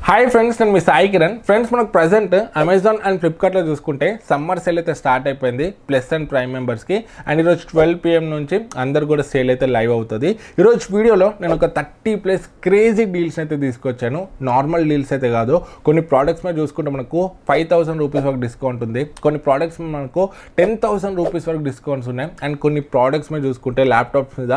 Hi friends, నేను మీ Sai Kiran. Friends, మనకు present Amazon and ఫ్లిప్కార్ట్లో చూసుకుంటే సమ్మర్ సేల్ అయితే స్టార్ట్ అయిపోయింది ప్లస్ అండ్ ప్రైమ్ మెంబర్స్కి. అండ్ ఈరోజు 12 PM నుంచి అందరు కూడా సేల్ అయితే లైవ్ అవుతుంది. ఈరోజు వీడియోలో నేను ఒక 30+ క్రేజీ డీల్స్ అయితే తీసుకొచ్చాను. నార్మల్ డీల్స్ అయితే కాదు. కొన్ని ప్రోడక్ట్స్ మీద చూసుకుంటే మనకు 5,000 రూపీస్ వరకు డిస్కౌంట్ ఉంది. కొన్ని ప్రోడక్ట్స్ మీద మనకు 10,000 రూపీస్ వరకు డిస్కౌంట్స్ ఉన్నాయి. అండ్ కొన్ని ప్రోడక్ట్స్ మీద చూసుకుంటే ల్యాప్టాప్స్ మీద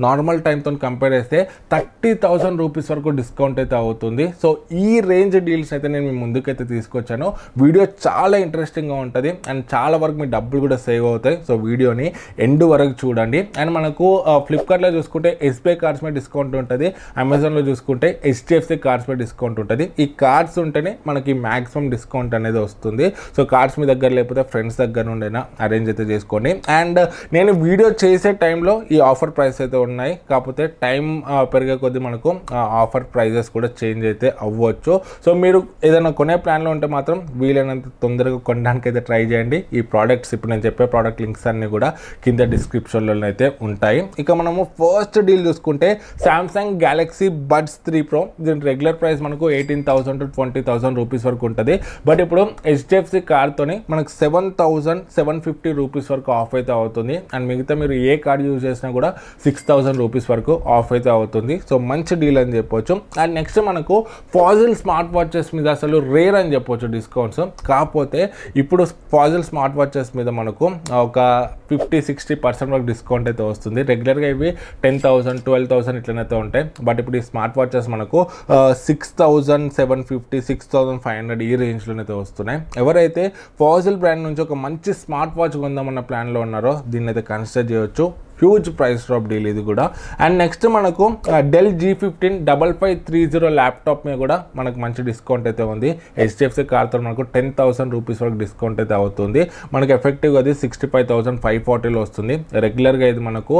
నార్మల్ టైంతో కంపేర్ చేస్తే 30,000 రూపీస్ వరకు డిస్కౌంట్ అయితే అవుతుంది. సో ఈ రేంజ్ డీల్స్ అయితే నేను మీ ముందుకైతే తీసుకొచ్చాను. వీడియో చాలా ఇంట్రెస్టింగ్గా ఉంటుంది అండ్ చాలా వరకు మీ డబ్బులు కూడా సేవ్ అవుతాయి. సో వీడియోని ఎండ్ వరకు చూడండి. అండ్ మనకు ఫ్లిప్కార్ట్లో చూసుకుంటే ఎస్బీఐ కార్డ్స్ మీద డిస్కౌంట్ ఉంటుంది. అమెజాన్లో చూసుకుంటే HDFC కార్డ్స్ మీద డిస్కౌంట్ ఉంటుంది. ఈ కార్డ్స్ ఉంటేనే మనకి మ్యాక్సిమం డిస్కౌంట్ అనేది వస్తుంది. సో కార్డ్స్ మీ దగ్గర లేకపోతే ఫ్రెండ్స్ దగ్గర నుండైనా అరేంజ్ అయితే చేసుకోండి. అండ్ నేను వీడియో చేసే టైంలో ఈ ఆఫర్ ప్రైస్ అయితే ఉన్నాయి. కాకపోతే టైం పెరిగే కొద్దీ మనకు ఆఫర్ ప్రైజెస్ కూడా చేంజ్ అయితే అవ్వచ్చు. సో మీరు ఏదైనా కొనే ప్లాన్లో ఉంటే మాత్రం వీలైనంత తొందరగా కొనడానికి అయితే ట్రై చేయండి. ఈ ప్రోడక్ట్స్ ఇప్పుడు నేను చెప్పే ప్రోడక్ట్ లింక్స్ అన్నీ కూడా కింద డిస్క్రిప్షన్లో అయితే ఉంటాయి. ఇక మనము ఫస్ట్ డీల్ చూసుకుంటే సామ్సంగ్ గెలాక్సీ బడ్స్ 3 Pro. దీని రెగ్యులర్ ప్రైస్ మనకు 18,000 to 20,000 రూపీస్ వరకు ఉంటుంది. బట్ ఇప్పుడు HDFC కార్డ్తోని మనకు 7,750 రూపీస్ వరకు ఆఫ్ అయితే అవుతుంది. అండ్ మిగతా మీరు ఏ కార్డ్ యూజ్ చేసినా కూడా 6,000 రూపీస్ వరకు ఆఫ్ అయితే అవుతుంది. సో మంచి డీల్ అని చెప్పొచ్చు. అండ్ నెక్స్ట్ మనకు ఫాజిల్ స్మార్ట్ వాచెస్ మీద అసలు రేర్ అని చెప్పొచ్చు డిస్కౌంట్స్. కాకపోతే ఇప్పుడు ఫాజిల్ స్మార్ట్ వాచెస్ మీద మనకు ఒక 50-60% వరకు డిస్కౌంట్ అయితే వస్తుంది. రెగ్యులర్గా ఇవి 10,000 12,000 ఇట్లనైతే ఉంటాయి. బట్ ఇప్పుడు ఈ స్మార్ట్ వాచెస్ మనకు 6,750 6,500 ఈ రేంజ్లోనైతే వస్తున్నాయి. ఎవరైతే ఫాజిల్ బ్రాండ్ నుంచి ఒక మంచి స్మార్ట్ వాచ్ కొందామన్న ప్లాన్లో ఉన్నారో దీన్ని అయితే కన్సిడర్ చేయొచ్చు. హ్యూజ్ ప్రైస్ డ్రాప్ డీల్ ఇది కూడా. అండ్ నెక్స్ట్ మనకు డెల్ G15 5530 ల్యాప్టాప్ మీద కూడా మనకు మంచి డిస్కౌంట్ అయితే ఉంది. HDFC కార్డ్తో మనకు 10,000 రూపీస్ వరకు డిస్కౌంట్ అయితే అవుతుంది. మనకు ఎఫెక్టివ్గా అది 65,540లో వస్తుంది. రెగ్యులర్గా ఇది మనకు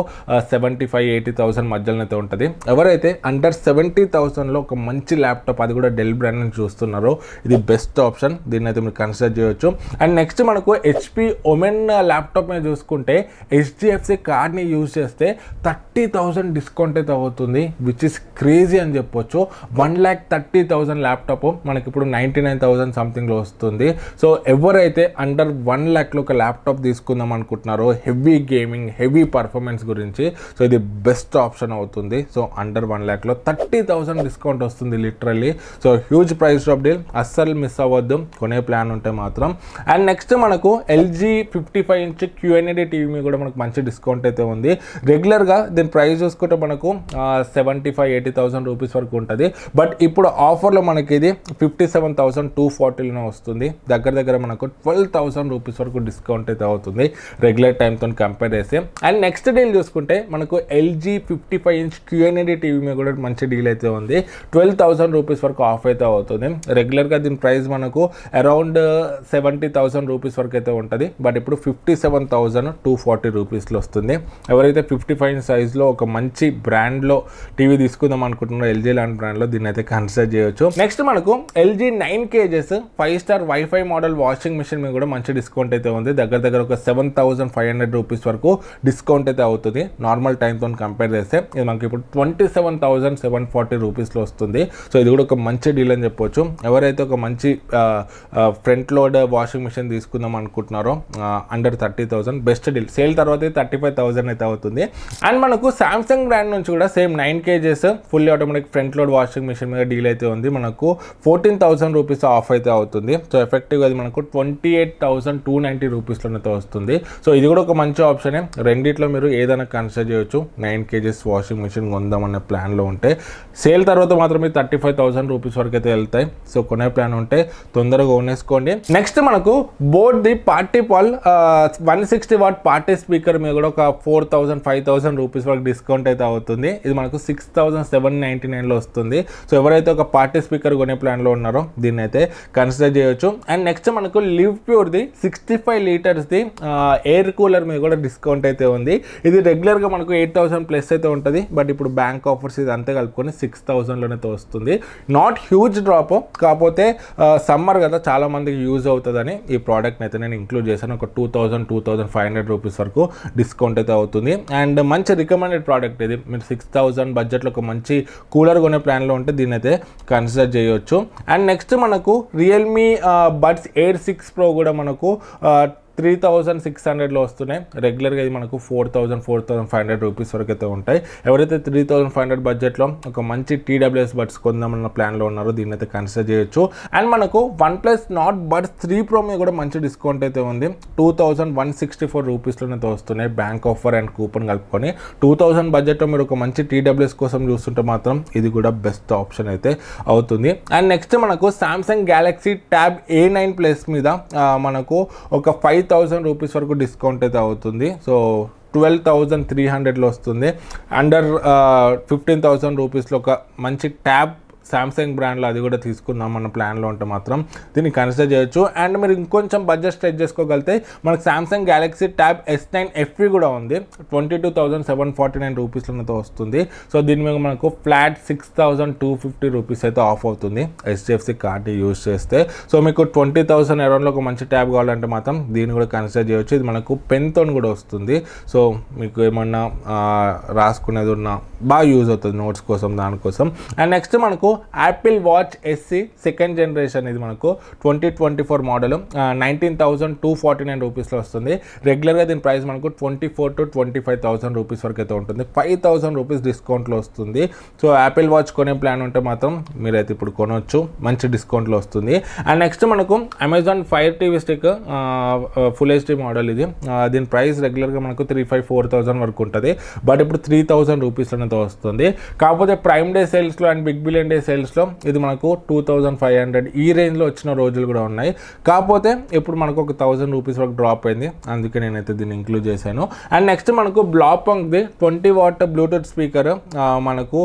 75,000-80,000 మధ్యలో అయితే ఉంటుంది. ఎవరైతే అండర్ 70,000లో ఒక మంచి ల్యాప్టాప్, అది కూడా డెల్ బ్రాండ్ నుంచి చూస్తున్నారో ఇది బెస్ట్ ఆప్షన్. దీన్ని అయితే మీరు కన్సిడర్ చేయొచ్చు. అండ్ నెక్స్ట్ మనకు HP ఒమెన్ ల్యాప్టాప్ మీద చూసుకుంటే HDFC కార్డ్ని యూజ్ చేస్తే 30,000 డిస్కౌంట్ అయితే అవుతుంది, విచ్ ఇస్ క్రేజీ అని చెప్పొచ్చు. 1,30,000 ల్యాప్టాప్ మనకి ఇప్పుడు 99,000 సంథింగ్లో వస్తుంది. సో ఎవరైతే అండర్ 1 lakhలో ఒక ల్యాప్టాప్ తీసుకుందాం అనుకుంటున్నారో హెవీ గేమింగ్, హెవీ పర్ఫార్మెన్స్ గురించి, సో ఇది బెస్ట్ ఆప్షన్ అవుతుంది. సో అండర్ 1 lakhలో 30,000 డిస్కౌంట్ వస్తుంది literally. So huge price drop deal, అస్సలు మిస్ అవ్వద్దు కొనే ప్లాన్ ఉంటే మాత్రం. అండ్ నెక్స్ట్ మనకు LG 55-inch QNED టీవీ కూడా మనకు మంచి డిస్కౌంట్ అయితే ఉంది. రెగ్యులర్గా దీని ప్రైస్ చూసుకుంటే మనకు 75,000-80,000 రూపీస్ వరకు ఉంటుంది. బట్ ఇప్పుడు ఆఫర్లో మనకి ఇది 57,240లోనే వస్తుంది. దగ్గర మనకు 12,000 రూపీస్ వరకు డిస్కౌంట్ అయితే అవుతుంది రెగ్యులర్ టైంతో కంపేర్ చేస్తే. అండ్ నెక్స్ట్ డీల్ చూసుకుంటే మనకు LG 55-inch QNED టీవీ మీద కూడా మంచి డీల్ అయితే ఉంది. 12,000 రూపీస్ వరకు ఆఫ్ అయితే అవుతుంది. రెగ్యులర్గా దీని ప్రైస్ మనకు అరౌండ్ 70,000 రూపీస్ వరకు అయితే ఉంటుంది. బట్ ఇప్పుడు 57,240 రూపీస్లో వస్తుంది. ఎవరైతే 55 సైజ్లో ఒక మంచి బ్రాండ్లో టీవీ తీసుకుందాం అనుకుంటున్నారో LG లాంటి బ్రాండ్లో దీన్ని అయితే కన్సిడర్ చేయొచ్చు. నెక్స్ట్ మనకు LG 9 kgs 5-star WiFi model washing machine మీద కూడా మంచి డిస్కౌంట్ అయితే ఉంది. దగ్గర ఒక 7,500 రూపీస్ వరకు డిస్కౌంట్ అయితే అవుతుంది నార్మల్ టైంతో కంపేర్ చేస్తే. ఇది మనకి ఇప్పుడు 27,740 రూపీస్లో వస్తుంది. సో ఇది కూడా ఒక మంచి డీల్ అని చెప్పొచ్చు. ఎవరైతే ఒక మంచి ఫ్రంట్ లోడ్ వాషింగ్ మిషన్ తీసుకుందాం అనుకుంటున్నారో అండర్ 30,000 బెస్ట్ డీల్. సేల్ తర్వాత 35,000 అయితే అవుతుంది. అండ్ మనకు సామ్సంగ్ బ్రాండ్ నుంచి కూడా same 9 kgs fully automatic front load washing machine మీద డీల్ అయితే ఉంది. మనకు 14,000 రూపీస్ ఆఫ్ అయితే అవుతుంది. సో ఎఫెక్టివ్గా అది మనకు 28,290 రూపీస్లోనైతే వస్తుంది. సో ఇది కూడా ఒక మంచి ఆప్షనే. రెండిట్లో మీరు ఏదైనా కన్సిడర్ చేయొచ్చు 9 kgs వాషింగ్ మిషన్ కొందామనే ప్లాన్లో ఉంటే. సేల్ తర్వాత మాత్రమే 35,000 రూపీస్ వరకు అయితే వెళ్తాయి. సో కొనే ప్లాన్ ఉంటే తొందరగా కొనేసుకోండి. నెక్స్ట్ మనకు boat the party pal 160 watt party speaker మీద కూడా ఒక 4,000-5,000 రూపీస్ వరకు డిస్కౌంట్ అయితే అవుతుంది. ఇది మనకు 6,799లో వస్తుంది. సో ఎవరైతే ఒక పార్టీ స్పీకర్ కొనే ప్లాన్లో ఉన్నారో దీన్ని అయితే కన్సిడర్ చేయొచ్చు. అండ్ నెక్స్ట్ మనకు లివ్ ప్యూర్ది 65 లీటర్స్ది ఎయిర్ కూలర్ మీద కూడా డిస్కౌంట్ అయితే ఉంది. ఇది రెగ్యులర్గా మనకు 8,000 ప్లస్ అయితే ఉంటుంది. బట్ ఇప్పుడు బ్యాంక్ ఆఫర్స్ ఇది అంతే కలుపుకొని 6,000లోనైతే వస్తుంది. నాట్ హ్యూజ్ డ్రాప్, కాకపోతే సమ్మర్ కదా చాలా మందికి యూజ్ అవుతుందని ఈ ప్రోడక్ట్ని అయితే నేను ఇంక్లూడ్ చేశాను. ఒక 2,000-2,500 రూపీస్ వరకు డిస్కౌంట్ అయితే అవుతుంది. అవుతుంది. అండ్ మంచి రికమెండెడ్ ప్రోడక్ట్ ఇది. మీరు 6000 బడ్జెట్లో ఒక మంచి కూలర్ కొనే ప్లాన్లో ఉంటే దీన్ని అయితే కన్సిడర్ చేయొచ్చు. అండ్ నెక్స్ట్ మనకు రియల్మీ బడ్స్ ఎయిర్ 6 Pro కూడా మనకు 3600లో వస్తున్నాయి. రెగ్యులర్గా ఇది మనకు 4500 రూపీస్ వరకు అయితే ఉంటాయి. ఎవరైతే 3500 బడ్జెట్లో ఒక మంచి TWS బడ్స్ కొందామన్న ప్లాన్లో ఉన్నారో దీన్ని అయితే కన్సిడర్ చేయొచ్చు. అండ్ మనకు OnePlus Nord Buds 3 Pro మీద కూడా మంచి డిస్కౌంట్ అయితే ఉంది. 2164 రూపీస్లోనే అయితే వస్తున్నాయి. బ్యాంక్ ఆఫర్ అండ్ కూపన్ కలుపుకొని 2000 బడ్జెట్లో మీరు ఒక మంచి TWS కోసం చూస్తుంటే మాత్రం ఇది కూడా బెస్ట్ ఆప్షన్ అయితే అవుతుంది. అండ్ నెక్స్ట్ మనకు Samsung Galaxy Tab A9 Plus మీద మనకు ఒక 5000 రూపీస్ వరకు డిస్కౌంట్ అయితే అవుతుంది. సో 12,300లో వస్తుంది. అండర్ 15,000 రూపీస్లో ఒక మంచి ట్యాబ్ సామ్సంగ్ బ్రాండ్లో అది కూడా తీసుకుందాం మన ప్లాన్లో ఉంటే మాత్రం దీన్ని కన్సిడర్ చేయొచ్చు. అండ్ మీరు ఇంకొంచెం బడ్జెట్ స్ట్రెచ్ చేసుకోగలిగితే మనకు Samsung Galaxy tab S9 FE కూడా ఉంది. 22,749 రూపీస్లోనైతే వస్తుంది. సో దీని మీద మనకు ఫ్లాట్ 6,250 రూపీస్ అయితే ఆఫ్ అవుతుంది HDFC కార్డ్ యూజ్ చేస్తే. సో మీకు 20,000 అరౌండ్లో ఒక మంచి ట్యాబ్ కావాలంటే మాత్రం దీన్ని కూడా కన్సిడర్ చేయొచ్చు. ఇది మనకు పెన్తో కూడా వస్తుంది. సో మీకు ఏమన్నా రాసుకునేది ఉన్నా బాగా యూజ్ అవుతుంది నోట్స్ కోసం, దానికోసం. అండ్ నెక్స్ట్ మనకు Apple watch SE 2nd generation ఇది మనకు 2024 మోడల్ 19,249 రూపీస్లో వస్తుంది. రెగ్యులర్గా దీని ప్రైస్ మనకు 24,000 to 25,000 రూపీస్ వరకు అయితే ఉంటుంది. 5,000 రూపీస్ డిస్కౌంట్లో వస్తుంది. సో యాపిల్ వాచ్ కొనే ప్లాన్ ఉంటే మాత్రం మీరైతే ఇప్పుడు కొనవచ్చు, మంచి డిస్కౌంట్లో వస్తుంది. అండ్ నెక్స్ట్ మనకు Amazon fire TV stick full HD model ఇది. దీని ప్రైస్ రెగ్యులర్గా మనకు 3,500-4,000 వరకు ఉంటుంది. బట్ ఇప్పుడు 3,000 రూపీస్లోనే వస్తుంది. కాకపోతే ప్రైమ్ డే సేల్స్లో అండ్ బిగ్ బిలియన్ డే సేల్స్లో ఇది మనకు 2,500 ఈ రేంజ్లో వచ్చిన రోజులు కూడా ఉన్నాయి. కాకపోతే ఇప్పుడు మనకు ఒక 1,000 రూపీస్ వరకు డ్రాప్ అయింది, అందుకే నేనైతే దీన్ని ఇంక్లూడ్ చేశాను. అండ్ నెక్స్ట్ మనకు బ్లాక్బంక్ది 20 వాట్ బ్లూటూత్ స్పీకర్ మనకు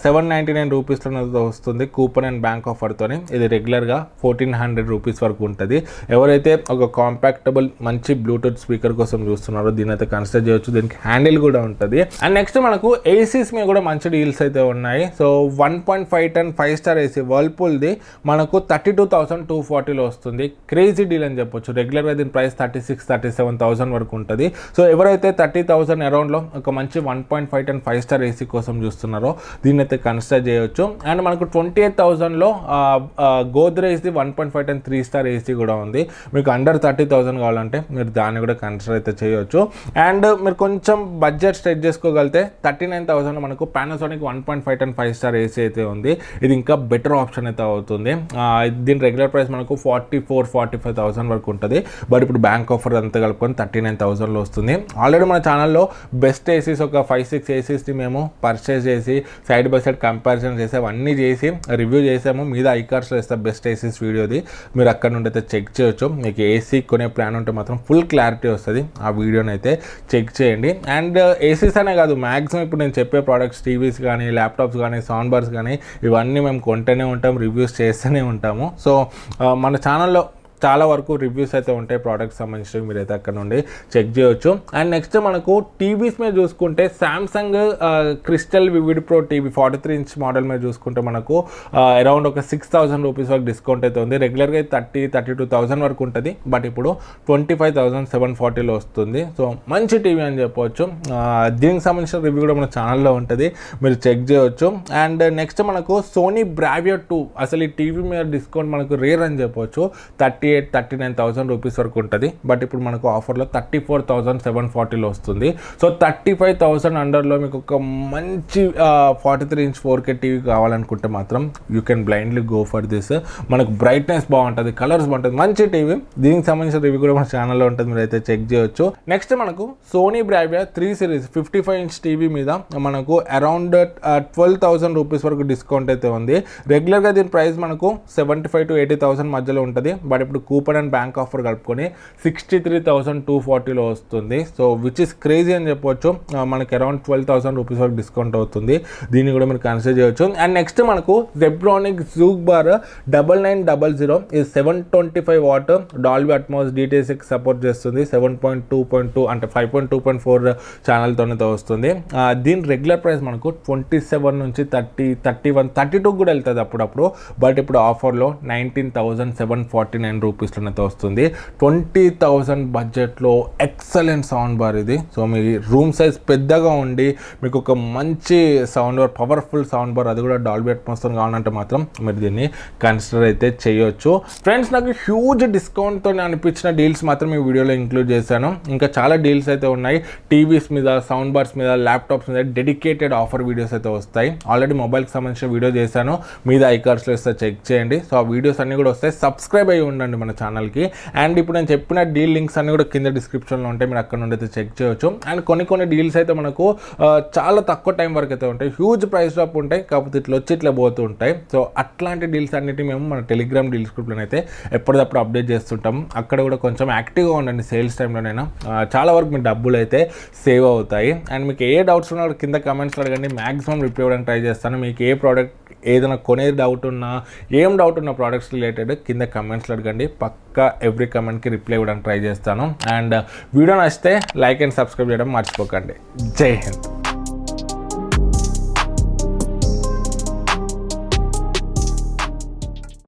799 రూపీస్లో వస్తుంది కూపన్ అండ్ బ్యాంక్ ఆఫర్తోని. ఇది రెగ్యులర్గా 1,400 రూపీస్ వరకు ఉంటుంది. ఎవరైతే ఒక కాంపాక్టబుల్ మంచి బ్లూటూత్ స్పీకర్ కోసం చూస్తున్నారో దీని అయితే కన్సిడర్ చేయొచ్చు. దీనికి హ్యాండిల్ కూడా ఉంటుంది. అండ్ నెక్స్ట్ మనకు ఏసీస్ మీద కూడా మంచి డీల్స్ అయితే ఉన్నాయి. సో 1.5 ton 5-star AC వర్ల్పూల్ది మనకు 32,240లో వస్తుంది. క్రేజీ డీల్ అని చెప్పొచ్చు. రెగ్యులర్గా దీని ప్రైస్ 36,000-37,000 వరకు ఉంటుంది. సో ఎవరైతే 30,000 అరౌండ్లో ఒక మంచి 1.5 ton 5-star AC కోసం చూస్తున్నారో దీన్ని అయితే కన్సిడర్ చేయొచ్చు. అండ్ మనకు 28,000లో గోద్రేజ్ది 1.5 ton 3-star AC కూడా ఉంది. మీకు అండర్ 30,000 కావాలంటే మీరు దాన్ని కూడా కన్సిడర్ అయితే చేయొచ్చు. అండ్ మీరు కొంచెం బడ్జెట్ స్ట్రెచ్ చేసుకోగలిగితే 39,000లో మనకు పానాసోనిక్ 1.5 ton 5-star AC అయితే ఉంది. ఇది ఇంకా బెటర్ ఆప్షన్ అయితే అవుతుంది. దీని రెగ్యులర్ ప్రైస్ మనకు 44,000-45,000 వరకు ఉంటుంది. బట్ ఇప్పుడు బ్యాంక్ ఆఫర్ అంతా కలుపుకొని 39,000లో వస్తుంది. ఆల్రెడీ మన ఛానల్లో బెస్ట్ ఏసీస్ ఒక 5-6 ఏసీస్ని మేము పర్చేస్ చేసి సైడ్ బై సైడ్ కంపారిజన్ చేసి అవన్నీ చేసి రివ్యూ చేసాము. మీద ఐకార్డ్స్లో ఇస్తే బెస్ట్ ఏసీస్ వీడియోది, మీరు అక్కడ నుండి అయితే చెక్ చేయొచ్చు. మీకు ఏసీ కొనే ప్లాన్ ఉంటే మాత్రం ఫుల్ క్లారిటీ వస్తుంది. ఆ వీడియోని అయితే చెక్ చేయండి. అండ్ ఏసీస్ అనే కాదు, మ్యాక్సిమం ఇప్పుడు నేను చెప్పే ప్రోడక్ట్స్ టీవీస్ కానీ ల్యాప్టాప్స్ కానీ సౌండ్ బార్స్ కానీ ఇవన్నీ మేము కొంటూనే ఉంటాం, రివ్యూస్ చేస్తూనే ఉంటాము. సో మన ఛానల్లో చాలా వరకు రివ్యూస్ అయితే ఉంటాయి ప్రోడక్ట్స్ సంబంధించి, మీరైతే అక్కడ నుండి చెక్ చేయొచ్చు. అండ్ నెక్స్ట్ మనకు టీవీస్ మీద చూసుకుంటే Samsung crystal vivid pro TV 43 inch model మీద చూసుకుంటే మనకు అరౌండ్ ఒక 6,000 రూపీస్ వరకు డిస్కౌంట్ అయితే ఉంది. రెగ్యులర్గా 30,000-32,000 వరకు ఉంటుంది. బట్ ఇప్పుడు 25,740లో వస్తుంది. సో మంచి టీవీ అని చెప్పవచ్చు. దీనికి సంబంధించిన రివ్యూ కూడా మన ఛానల్లో ఉంటుంది, మీరు చెక్ చేయొచ్చు. అండ్ నెక్స్ట్ మనకు సోనీ బ్రావియో 2 అసలు ఈ టీవీ మీద డిస్కౌంట్ మనకు రేర్ అని చెప్పవచ్చు. 38,000-39,000 రూపీస్ వరకు ఉంటుంది. బట్ ఇప్పుడు మనకు ఆఫర్లో 34,740లో వస్తుంది. సో 35,000 అండర్లో మీకు ఒక మంచి 43 inch 4K టీవీ కావాలనుకుంటే మాత్రం you can blindly go for this. మనకు బ్రైట్నెస్ బాగుంటుంది, కలర్స్ బాగుంటుంది, మంచి టీవీ. దీనికి సంబంధించిన రివ్యూ కూడా మన ఛానల్లో ఉంటుంది, మీరు అయితే చెక్ చేయొచ్చు. నెక్స్ట్ మనకు Sony Bravia 3 series 55 inch TV మీద మనకు అరౌండ్ 12,000 రూపీస్ వరకు డిస్కౌంట్ అయితే ఉంది. రెగ్యులర్గా దీని ప్రైస్ మనకు 75,000-80,000 మధ్యలో ఉంటుంది. బట్ ఇప్పుడు కూపన్ అండ్ బ్యాంక్ ఆఫర్ కలుపుకొని 63,240లో వస్తుంది. సో విచ్ ఇస్ క్రేజీ అని చెప్పవచ్చు. మనకి అరౌండ్ 12,000 రూపీస్ వరకు డిస్కౌంట్ అవుతుంది. దీన్ని కూడా మీరు కన్సిడర్ చేయొచ్చు. అండ్ నెక్స్ట్ మనకు జెబ్రానిక్ జూక్ బార్ 9900 ఇది 725 watt Dolby Atmos DTS:X support చేస్తుంది. 7.2.2 అంటే 5.2.4 ఛానల్తోనే వస్తుంది. దీని రెగ్యులర్ ప్రైస్ మనకు 27 నుంచి 30, 31, 32 కూడా వెళ్తుంది అప్పుడప్పుడు. బట్ ఇప్పుడు ఆఫర్లో 19,749 రూపీస్లోనే అయితే వస్తుంది. 20,000 బడ్జెట్లో ఎక్సలెంట్ సౌండ్ బార్ ఇది. సో మీ రూమ్ సైజ్ పెద్దగా ఉండి మీకు ఒక మంచి sound bar, powerful sound bar, అది కూడా డాల్బీ అట్మాస్తో కావాలంటే మాత్రం మీరు దీన్ని కన్సిడర్ అయితే చేయొచ్చు. ఫ్రెండ్స్, నాకు హ్యూజ్ డిస్కౌంట్తో అనిపించిన డీల్స్ మాత్రం ఈ వీడియోలో ఇంక్లూడ్ చేశాను. ఇంకా చాలా డీల్స్ అయితే ఉన్నాయి. టీవీస్ మీద, సౌండ్ బార్స్ మీద, ల్యాప్టాప్స్ మీద డెడికేటెడ్ ఆఫర్ వీడియోస్ అయితే వస్తాయి. ఆల్రెడీ మొబైల్కి సంబంధించిన వీడియో చేశాను, మీద ఐకార్డ్స్లో ఇస్తే చెక్ చేయండి. సో ఆ వీడియోస్ అన్నీ కూడా వస్తాయి. సబ్స్క్రైబ్ అయ్యి ఉండండి మన ఛానల్కి. అండ్ ఇప్పుడు నేను చెప్పిన డీల్ లింక్స్ అన్నీ కూడా కింద డిస్క్రిప్షన్లో ఉంటాయి, మీరు అక్కడ నుండి అయితే చెక్ చేయొచ్చు. అండ్ కొన్ని డీల్స్ అయితే మనకు చాలా తక్కువ టైం వరకు అయితే ఉంటాయి, హ్యూజ్ ప్రైస్ డ్రాప్ ఉంటాయి, కాకపోతే ఇట్లా వచ్చి ఇట్లా పోతూ ఉంటాయి. సో అట్లాంటి డీల్స్ అన్నిటి మేము మన టెలిగ్రామ్ డీల్స్ గ్రూప్లో అయితే ఎప్పటికప్పుడు అప్డేట్ చేస్తుంటాం. అక్కడ కూడా కొంచెం యాక్టివ్గా ఉండండి సేల్స్ టైంలోనైనా, చాలా వరకు మీ డబ్బులు అయితే సేవ్ అవుతాయి. అండ్ మీకు ఏ డౌట్స్ ఉన్నా కింద కమెంట్స్లో అడగండి, మ్యాక్సిమం రిప్లై ఇవ్వడానికి ట్రై చేస్తాను. మీకు ఏ ప్రోడక్ట్ ఏదైనా కొనే డౌట్ ఉన్నా, ఏం డౌట్ ఉన్న ప్రోడక్ట్స్ రిలేటెడ్ కింద కమెంట్స్లో అడగండి, పక్కా ఎవ్రీ కమెంట్కి రిప్లై ఇవ్వడానికి ట్రై చేస్తాను. అండ్ వీడియో నచ్చితే లైక్ అండ్ సబ్స్క్రైబ్ చేయడం మర్చిపోకండి. జై హింద్.